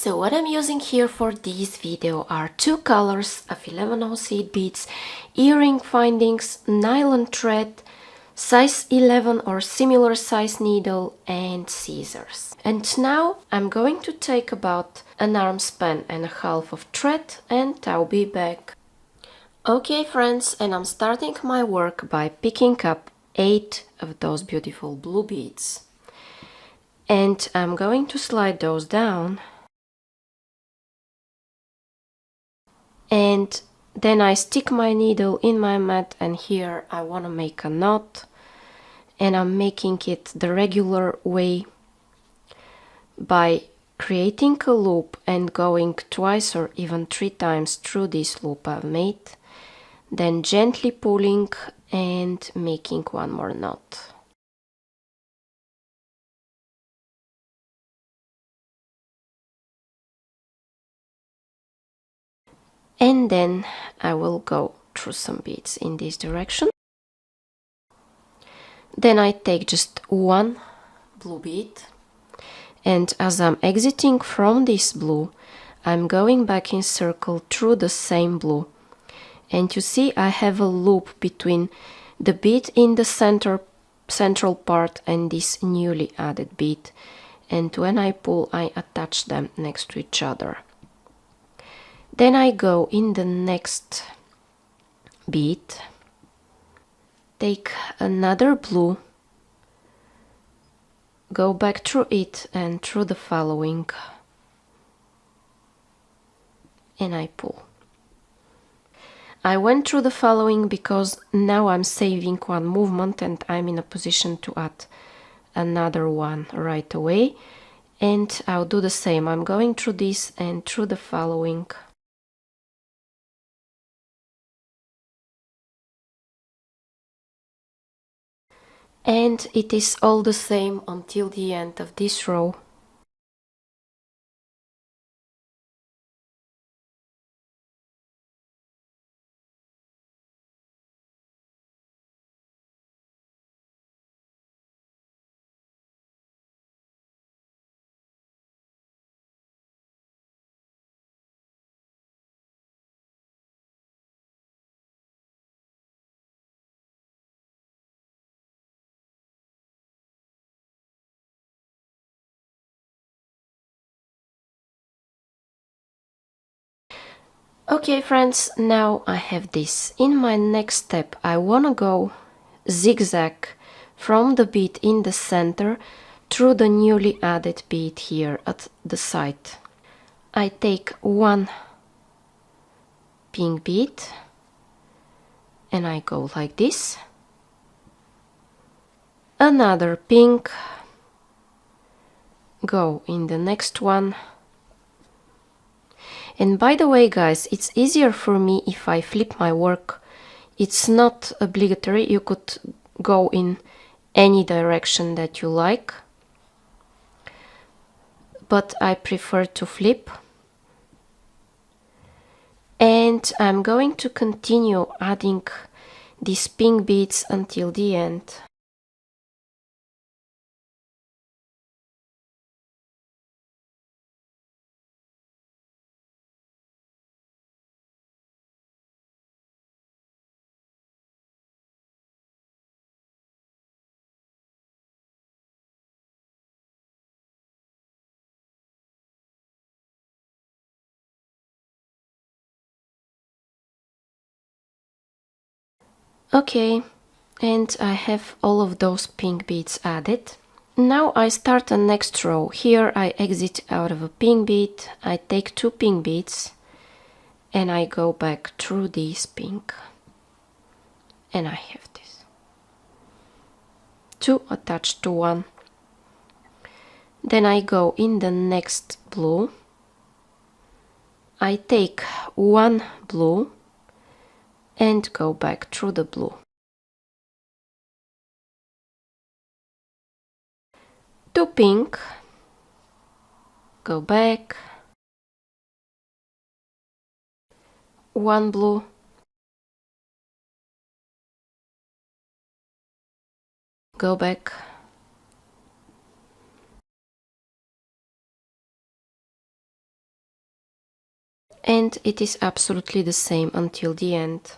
So what I'm using here for this video are two colors of 11 seed beads, earring findings, nylon thread, size 11 or similar size needle, and scissors. And now I'm going to take about an arm span and a half of thread, and I'll be back. Okay friends, and I'm starting my work by picking up 8 of those beautiful blue beads. And I'm going to slide those down. And then I stick my needle in my mat, and here I want to make a knot, and I'm making it the regular way by creating a loop and going twice or even 3 times through this loop I've made, then gently pulling and making one more knot. And then I will go through some beads in this direction. Then I take just one blue bead, and as I'm exiting from this blue, I'm going back in circle through the same blue. And you see I have a loop between the bead in the central part and this newly added bead. And when I pull, I attach them next to each other. Then I go in the next bead, take another blue, go back through it and through the following, and I pull. I went through the following because now I'm saving one movement and I'm in a position to add another one right away. And I'll do the same. I'm going through this and through the following. And it is all the same until the end of this row. Okay friends, now I have this. In my next step I want to go zigzag from the bead in the center through the newly added bead here at the side. I take one pink bead and I go like this, another pink, go in the next one. And by the way guys, it's easier for me if I flip my work. It's not obligatory, you could go in any direction that you like, but I prefer to flip. And I'm going to continue adding these pink beads until the end. Okay, and I have all of those pink beads added. Now I start the next row. Here I exit out of a pink bead, I take 2 pink beads and I go back through this pink, and I have this 2 attached to one. Then I go in the next blue, I take 1 blue and go back through the blue. 2 pink, go back, 1 blue, go back, and it is absolutely the same until the end.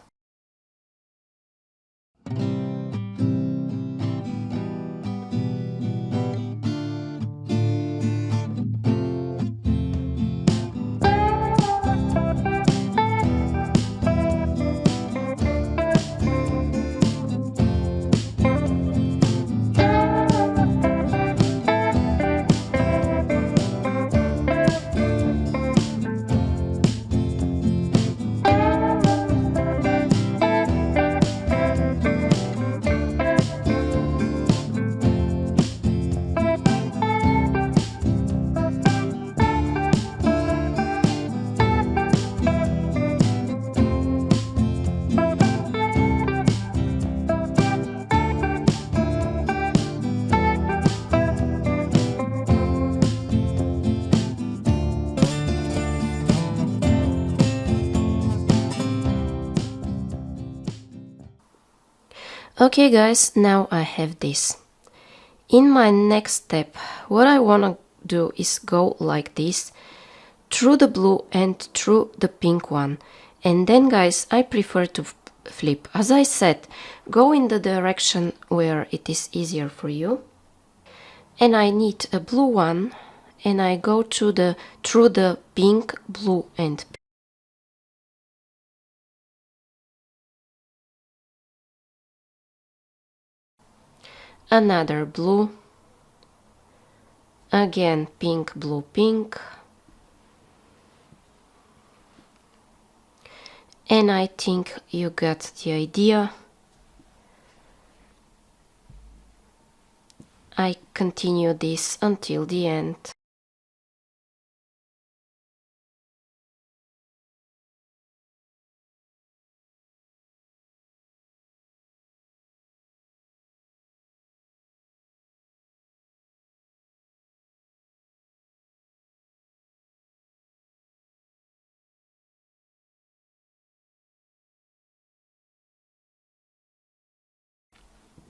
Okay guys, now I have this. In my next step, what I wanna do is go like this, through the blue and through the pink one. And then guys, I prefer to flip. As I said, go in the direction where it is easier for you. And I need a blue one, and I go through the pink, blue and pink. Another blue, again pink, blue, pink, and I think you got the idea. I continue this until the end.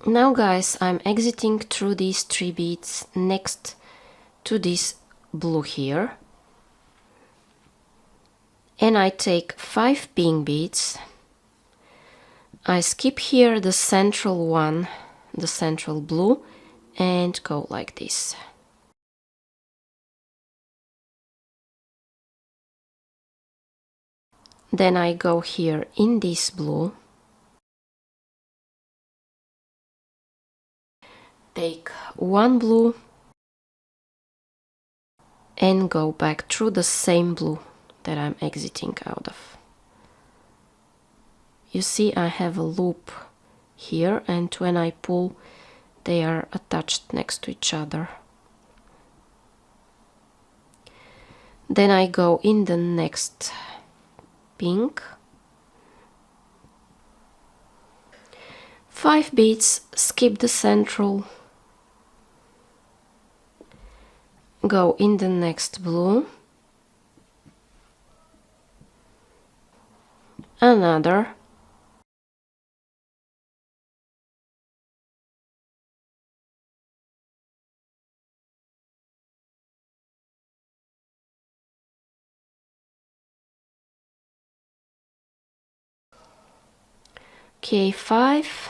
Now guys, I'm exiting through these 3 beads next to this blue here, and I take 5 pink beads. I skip here the central one, the central blue, and go like this. Then I go here in this blue, take 1 blue and go back through the same blue that I'm exiting out of. You see I have a loop here, and when I pull they are attached next to each other. Then I go in the next pink, 5 beads, skip the central, go in the next blue, another, okay, 5,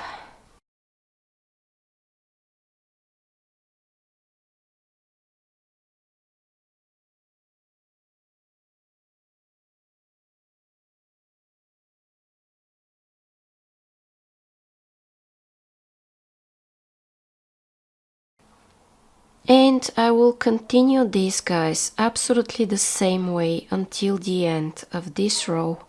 and I will continue this guys absolutely the same way until the end of this row.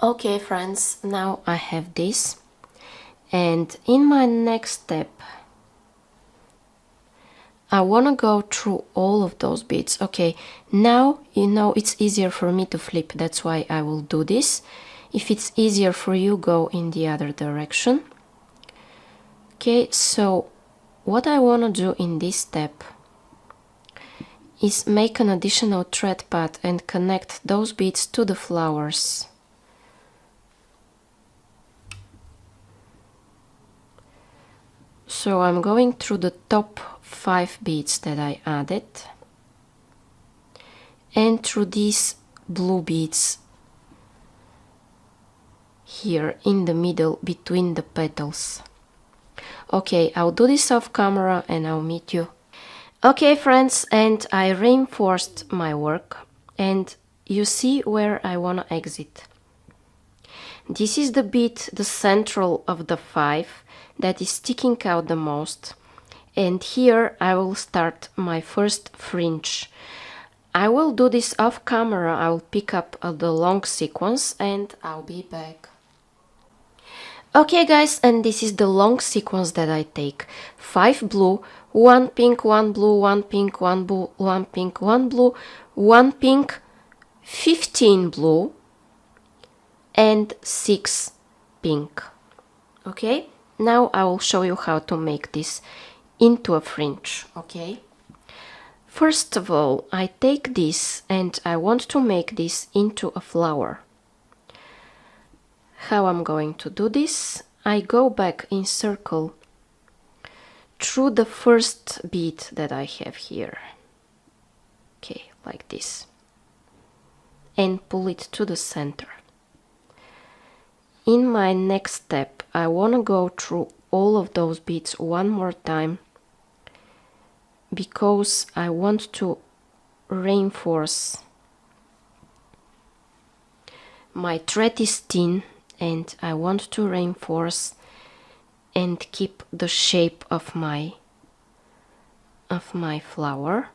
Okay friends, now I have this, and in my next step I want to go through all of those beads. Okay, now you know it's easier for me to flip, that's why I will do this. If it's easier for you, go in the other direction. Okay, so what I want to do in this step is make an additional thread path and connect those beads to the flowers. So I'm going through the top 5 beads that I added and through these blue beads here in the middle between the petals. Okay, I'll do this off camera and I'll meet you. Okay friends, and I reinforced my work and you see where I want to exit. This is the bead, the central of the 5, that is sticking out the most, and here I will start my first fringe. I will do this off camera. I will pick up the long sequence and I'll be back. Okay guys, and this is the long sequence that I take. 5 blue, 1 pink, 1 blue, 1 pink, 1 blue, 1 pink, 1 blue, 1 pink, 15 blue, and 6 pink. Okay, now I will show you how to make this into a fringe. Okay, first of all, I take this and I want to make this into a flower. How I'm going to do this? I go back in circle through the first bead that I have here. Okay, like this, and pull it to the center. In my next step, I want to go through all of those beads one more time because I want to reinforce. My thread is thin and I want to reinforce and keep the shape of my flower.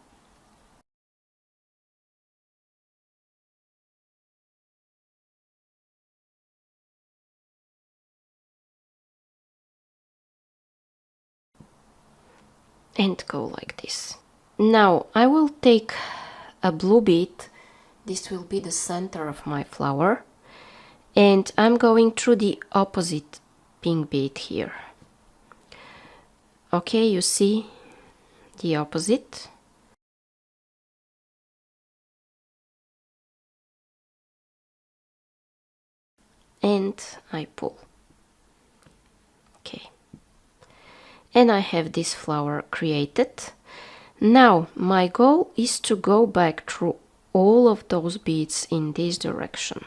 And go like this. Now I will take a blue bead. This will be the center of my flower, and I'm going through the opposite pink bead here. Okay, you see the opposite. And I pull. Okay, and I have this flower created. Now my goal is to go back through all of those beads in this direction.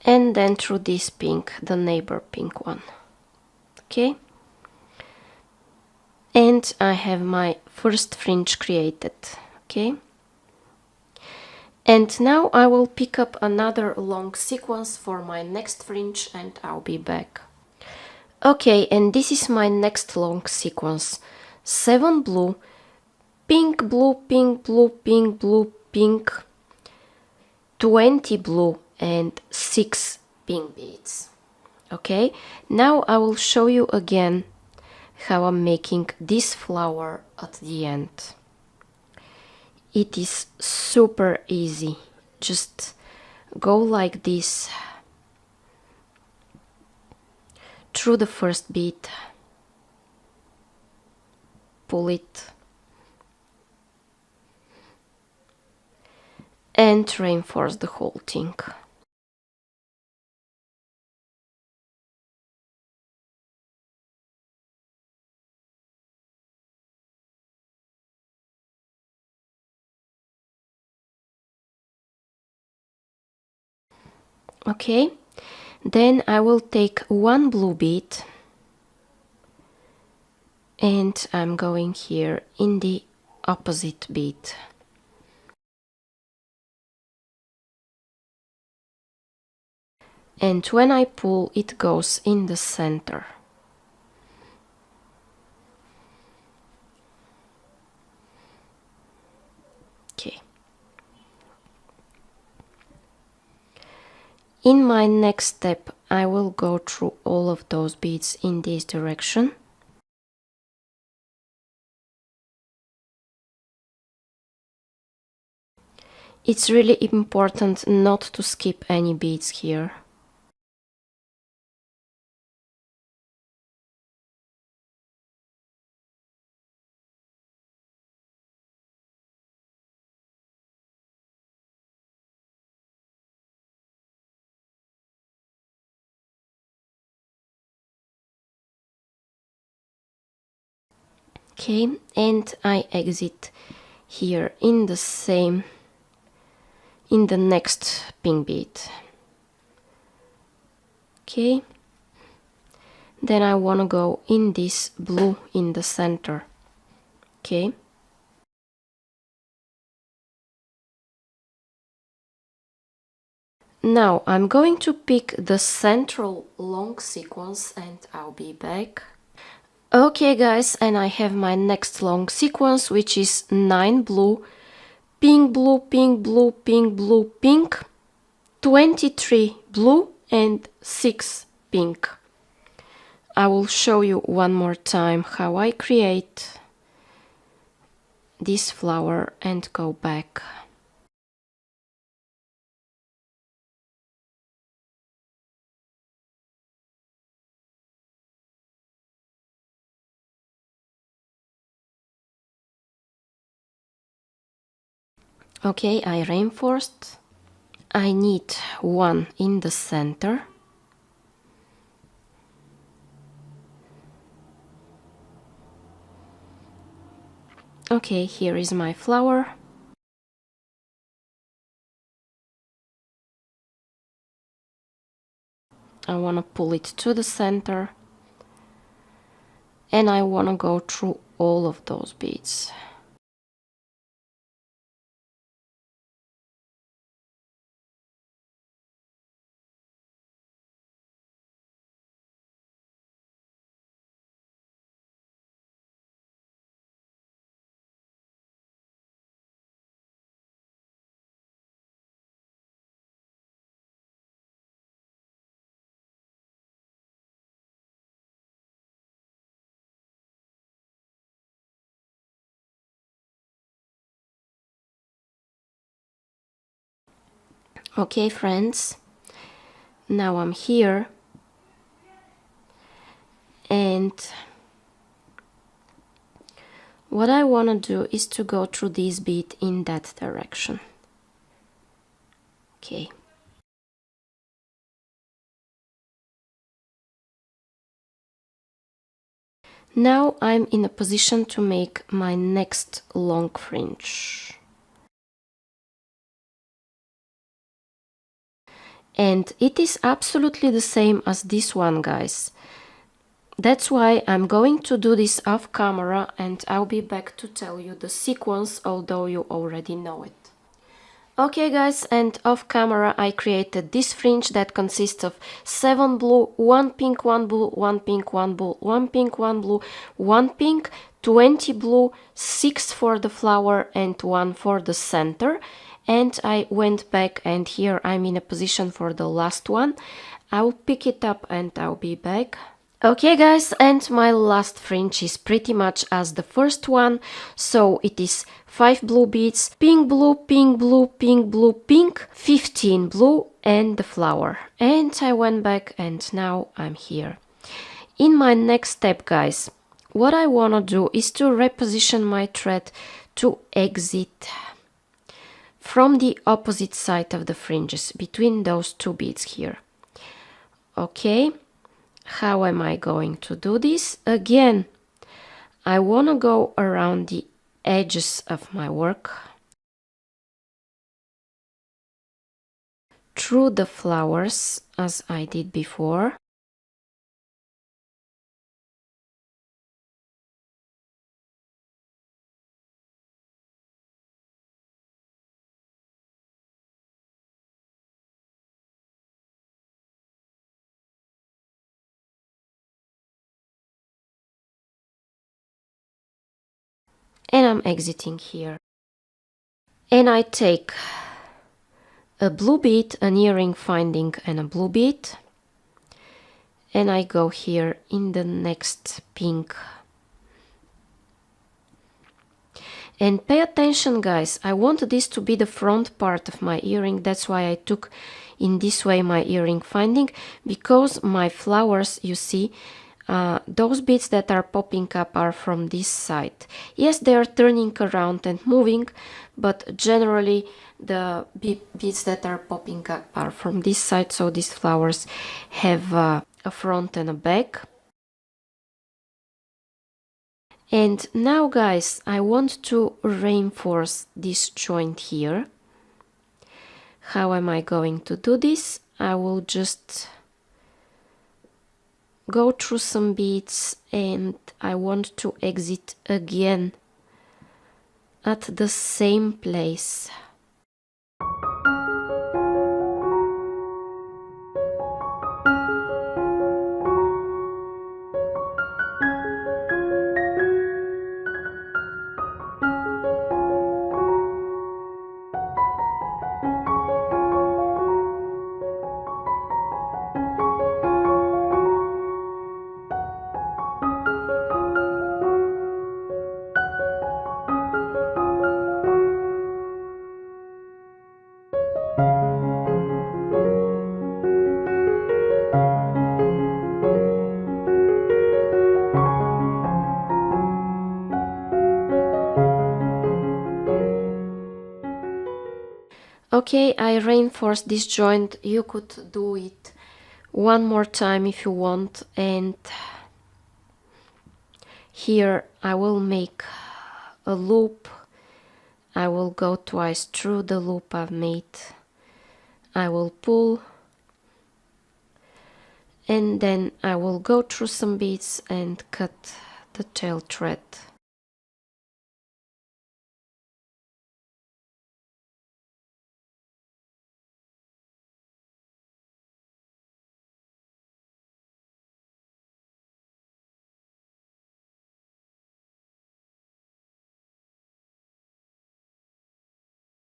And then through this pink, the neighbor pink one. Okay, and I have my first fringe created. Okay, and now I will pick up another long sequence for my next fringe and I'll be back. Okay, and this is my next long sequence. 7 blue, pink, blue, pink, blue, pink, blue, pink, 20 blue, and 6 pink beads. Okay, now I will show you again how I'm making this flower at the end. It is super easy. Just go like this through the first bead, pull it, and reinforce the whole thing. Okay, then I will take 1 blue bead and I'm going here in the opposite bead. And when I pull, it goes in the center. Okay. In my next step, I will go through all of those beads in this direction. It's really important not to skip any beads here. Okay, and I exit here in the next pink bead. Okay, then I want to go in this blue in the center. Okay, now I'm going to pick the central long sequence and I'll be back. Okay guys, and I have my next long sequence, which is 9 blue, pink blue, pink blue, pink blue, pink, 23 blue and 6 pink. I will show you one more time how I create this flower and go back. Okay, I reinforced. I need one in the center. Okay, here is my flower. I want to pull it to the center. And I want to go through all of those beads. Okay, friends, now I'm here and what I want to do is to go through this bead in that direction. Okay. Now I'm in a position to make my next long fringe. And it is absolutely the same as this one, guys. That's why I'm going to do this off camera and I'll be back to tell you the sequence, although you already know it. Okay guys, and off camera I created this fringe that consists of 7 blue, 1 pink, 1 blue, 1 pink, 1 blue, 1 pink, 1 blue, 1 pink, 20 blue, 6 for the flower and 1 for the center. And I went back and here I'm in a position for the last one. I'll pick it up and I'll be back. Okay guys, and my last fringe is pretty much as the first one, so it is 5 blue beads, pink blue, pink blue, pink blue, pink, 15 blue and the flower. And I went back and now I'm here. In my next step guys, what I want to do is to reposition my thread to exit from the opposite side of the fringes between those two beads here. Okay. How am I going to do this? Again, I want to go around the edges of my work through the flowers as I did before. and I'm exiting here. And I take a blue bead, an earring finding and a blue bead, and I go here in the next pink. And pay attention, guys, I want this to be the front part of my earring. That's why I took in this way my earring finding, because my flowers, you see, those beads that are popping up are from this side. Yes, they are turning around and moving, but generally the beads that are popping up are from this side, so these flowers have a front and a back. And now, guys, I want to reinforce this joint here. How am I going to do this? I will just go through some beads and I want to exit again at the same place. Okay, I reinforced this joint. You could do it one more time if you want, and here I will make a loop. I will go twice through the loop I've made. I will pull, and then I will go through some beads and cut the tail thread.